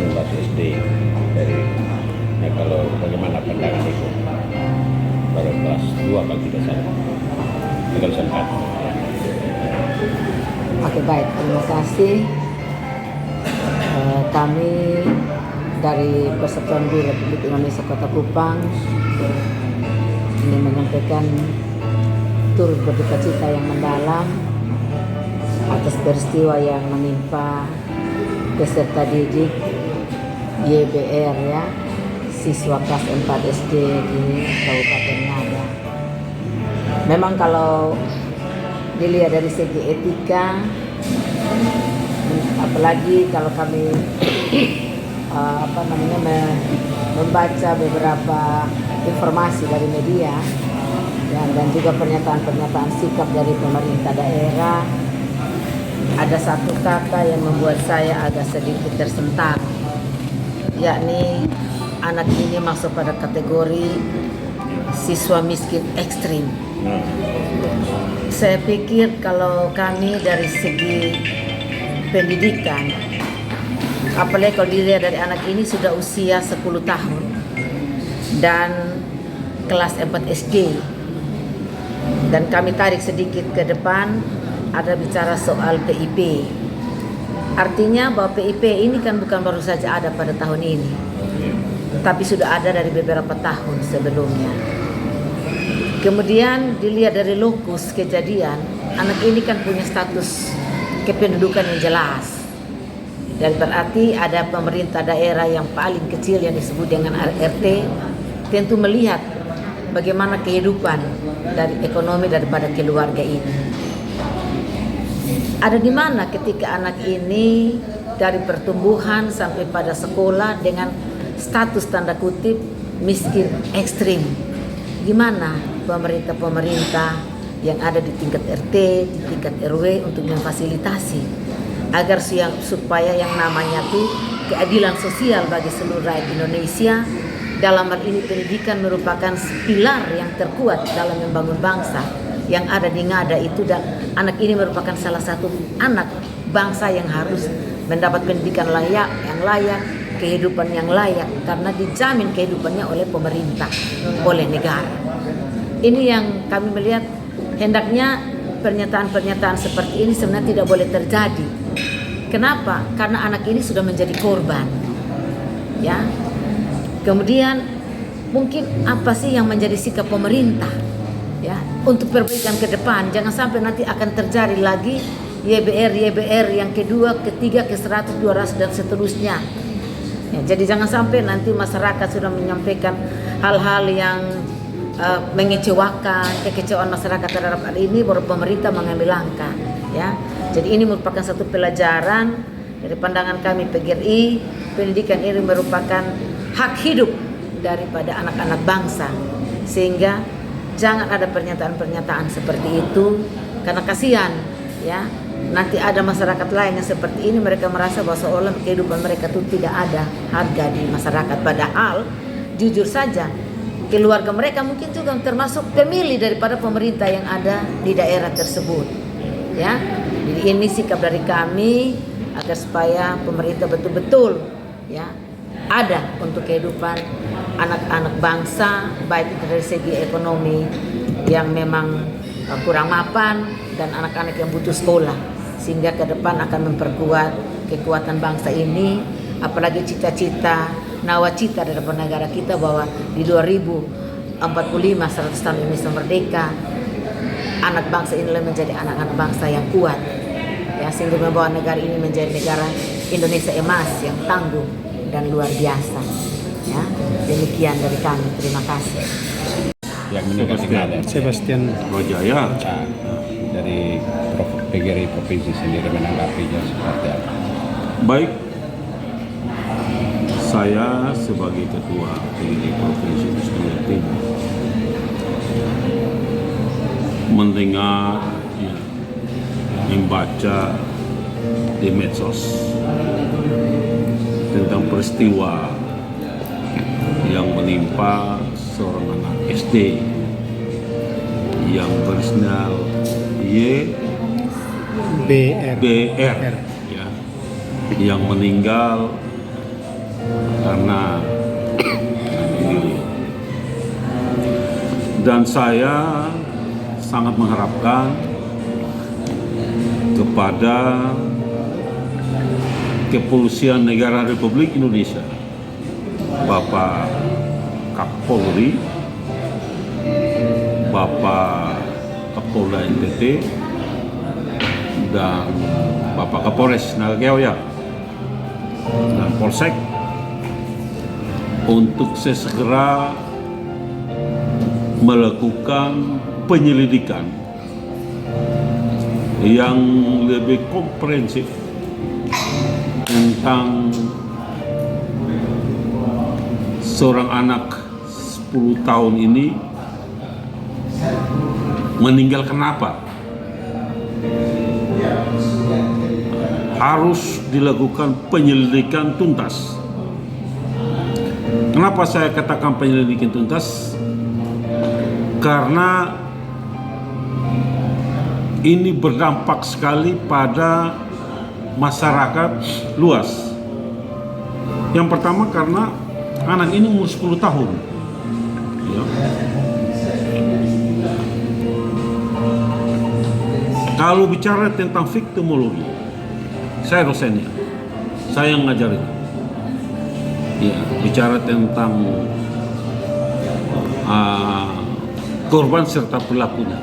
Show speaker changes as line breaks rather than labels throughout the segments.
masuk SD dari. Nah, kalau bagaimana pandangan itu? Baru kelas 2 kalau tidak salah. Tinggal sempat.
Oke, baik, terima kasih. Kami dari Persatuan Guru Republik Indonesia Kota Kupang ingin menyampaikan turut berduka cita yang mendalam atas peristiwa yang menimpa peserta didik YBR ya, siswa kelas 4 SD di Kabupaten Ngada. Memang kalau dilihat dari segi etika, apalagi kalau kami membaca beberapa informasi dari media dan juga pernyataan-pernyataan sikap dari pemerintah daerah, ada satu kata yang membuat saya agak sedikit tersentak, yakni anak ini masuk pada kategori siswa miskin ekstrim. Saya pikir kalau kami dari segi pendidikan, apalagi kalau dilihat dari anak ini sudah usia 10 tahun dan kelas 4 SD, dan kami tarik sedikit ke depan, ada bicara soal PIP. Artinya bahwa PIP ini kan bukan baru saja ada pada tahun ini, tapi sudah ada dari beberapa tahun sebelumnya. Kemudian dilihat dari lokus kejadian, anak ini kan punya status kependudukan yang jelas, dan berarti ada pemerintah daerah yang paling kecil yang disebut dengan RT tentu melihat bagaimana kehidupan dari ekonomi daripada keluarga ini. Ada di mana ketika anak ini dari pertumbuhan sampai pada sekolah dengan status tanda kutip miskin ekstrim. Gimana pemerintah yang ada di tingkat RT, di tingkat RW untuk memfasilitasi agar supaya yang namanya tuh keadilan sosial bagi seluruh rakyat Indonesia, dalam hal ini pendidikan merupakan pilar yang terkuat dalam membangun bangsa yang ada di Ngada itu, dan anak ini merupakan salah satu anak bangsa yang harus mendapat pendidikan layak, kehidupan yang layak, karena dijamin kehidupannya oleh pemerintah, oleh negara. Ini yang kami melihat hendaknya pernyataan-pernyataan seperti ini sebenarnya tidak boleh terjadi. Kenapa? Karena anak ini sudah menjadi korban. Ya. Kemudian mungkin apa sih yang menjadi sikap pemerintah? Ya, untuk perbaikan ke depan, jangan sampai nanti akan terjadi lagi YBR yang kedua, ketiga, ke-100, 200 dan seterusnya. Ya, jadi jangan sampai nanti masyarakat sudah menyampaikan hal-hal yang mengecewakan, kekecewaan masyarakat terhadap hal ini, baru pemerintah mengambil langkah. Ya, jadi ini merupakan satu pelajaran dari pandangan kami PGRI. Pendidikan ini merupakan hak hidup daripada anak-anak bangsa, sehingga jangan ada pernyataan-pernyataan seperti itu, karena kasihan ya, nanti ada masyarakat lain yang seperti ini, mereka merasa bahwa seolah kehidupan mereka itu tidak ada harga di masyarakat, padahal jujur saja keluarga mereka mungkin juga termasuk pemilih daripada pemerintah yang ada di daerah tersebut ya. Jadi ini sikap dari kami agar supaya pemerintah betul-betul ya ada untuk kehidupan anak-anak bangsa, baik itu dari segi ekonomi yang memang kurang mapan dan anak-anak yang butuh sekolah, sehingga ke depan akan memperkuat kekuatan bangsa ini, apalagi cita-cita, nawacita dari negara kita bahwa di 2045 100 tahun Indonesia merdeka, anak bangsa ini menjadi anak-anak bangsa yang kuat ya, sehingga membawa negara ini menjadi negara Indonesia emas yang tangguh dan luar biasa ya. Demikian dari kami, terima kasih.
Yang menyampaikan
Sebastian
Rojaya dari PGRI Provinsi sendiri menanggapinya seperti apa?
Baik, saya sebagai Ketua PGRI Provinsi Nusa Timur mendengar, membaca di medsos tentang peristiwa yang menimpa seorang anak SD yang berinisial YBR
BR
ya, yang meninggal karena dan saya sangat mengharapkan kepada Kepolisian Negara Republik Indonesia, Bapak Kapolri, Bapak Kapolda NTT, dan Bapak Kapolres Nagawya dan Polsek untuk sesegera melakukan penyelidikan yang lebih komprehensif tentang seorang anak 10 tahun ini meninggal kenapa. Harus dilakukan penyelidikan tuntas. Kenapa saya katakan penyelidikan tuntas? Karena ini berdampak sekali pada masyarakat luas. Yang pertama karena anak ini umur 10 tahun. Ya. Kalau bicara tentang viktimologi, saya dosennya, saya yang ngajarin. Ya, bicara tentang korban serta pelakunya,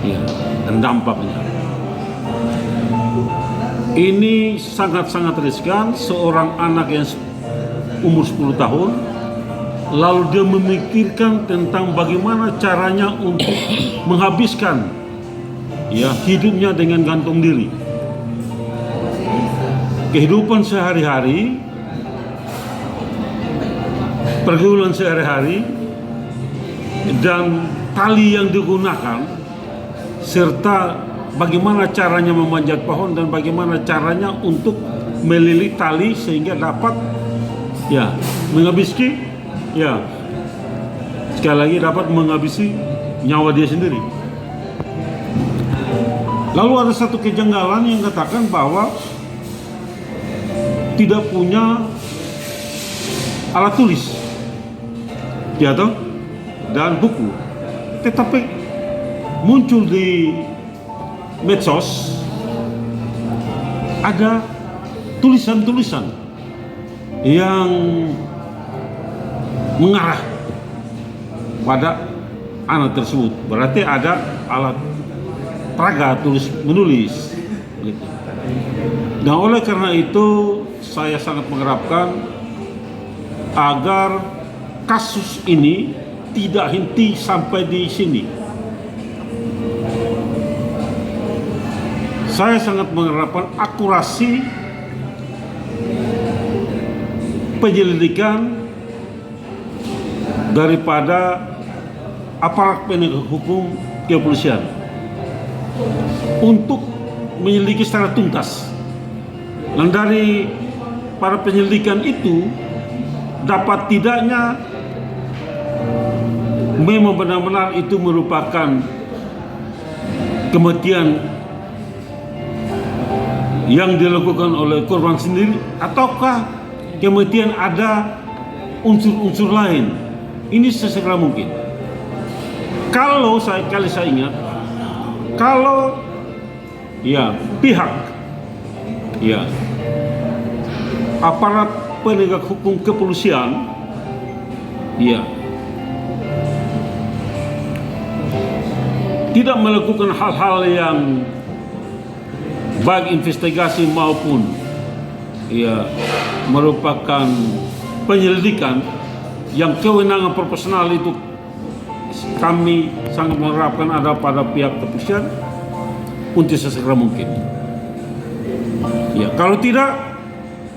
ya, dan dampaknya. Ini sangat-sangat riskan. Seorang anak yang umur 10 tahun lalu dia memikirkan tentang bagaimana caranya untuk menghabiskan ya hidupnya dengan gantung diri. Kehidupan sehari-hari, pergaulan sehari-hari, dan tali yang digunakan, serta bagaimana caranya memanjat pohon dan bagaimana caranya untuk melilit tali sehingga dapat ya menghabisi, ya sekali lagi dapat menghabisi nyawa dia sendiri. Lalu ada satu kejanggalan yang katakan bahwa tidak punya alat tulis, ya toh, dan buku, tetapi muncul di medsos ada tulisan-tulisan yang mengarah pada anak tersebut. Berarti ada alat peraga tulis menulis gitu. Nah, oleh karena itu saya sangat mengharapkan agar kasus ini tidak henti sampai di sini. Saya sangat mengharapkan akurasi penyelidikan daripada aparat penegak hukum kepolisian untuk menyelidiki secara tuntas. Dan dari para penyelidikan itu dapat tidaknya memang benar-benar itu merupakan kematian yang dilakukan oleh korban sendiri ataukah kematian ada unsur-unsur lain. Ini sesegera mungkin. Kalau saya ingat, kalau ya pihak ya aparat penegak hukum kepolisian ya tidak melakukan hal-hal yang baik investigasi maupun ya merupakan penyelidikan yang kewenangan proporsional itu, kami sangat mengharapkan ada pada pihak kepolisian untuk sesegera mungkin. Ya, kalau tidak,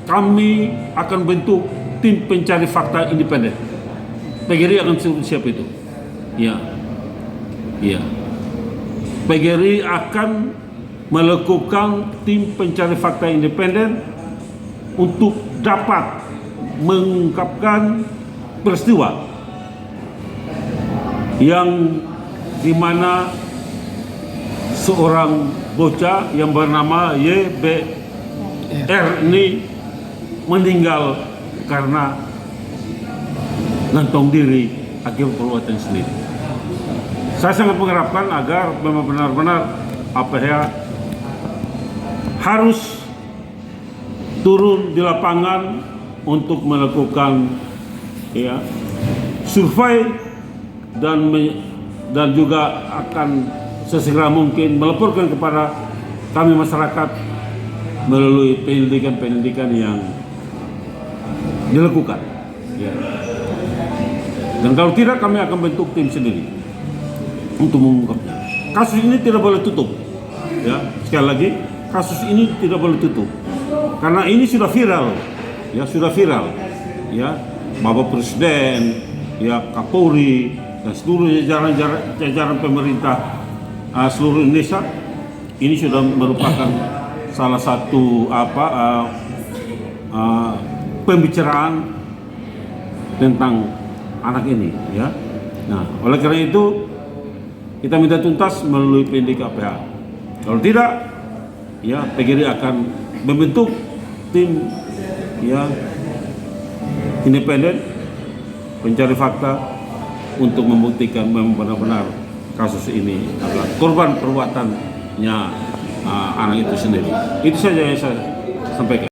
kami akan bentuk tim pencari fakta independen. PGRI akan siap itu. Ya, ya. PGRI akan melakukan tim pencari fakta independen untuk dapat mengungkapkan peristiwa yang dimana seorang bocah yang bernama YBR ini meninggal karena gantung diri akibat perbuatan sendiri. Saya sangat mengharapkan agar memang benar-benar APH harus turun di lapangan untuk melakukan survei dan juga akan sesegera mungkin melaporkan kepada kami masyarakat melalui penyelidikan yang dilakukan. Ya. Dan kalau tidak, kami akan bentuk tim sendiri untuk mengungkapnya. Kasus ini tidak boleh tutup. Ya, sekali lagi, kasus ini tidak boleh tutup karena ini sudah viral. Ya, sudah viral. Ya, Bapak Presiden, ya Kapolri dan seluruh jajaran pemerintah seluruh Indonesia ini sudah merupakan salah satu pembicaraan tentang anak ini, ya. Nah, oleh karena itu kita minta tuntas melalui penyidik APH. Kalau tidak, ya PGRI akan membentuk tim ya independen pencari fakta untuk membuktikan memang benar-benar kasus ini adalah korban perbuatannya anak itu sendiri. Itu saja yang saya sampaikan.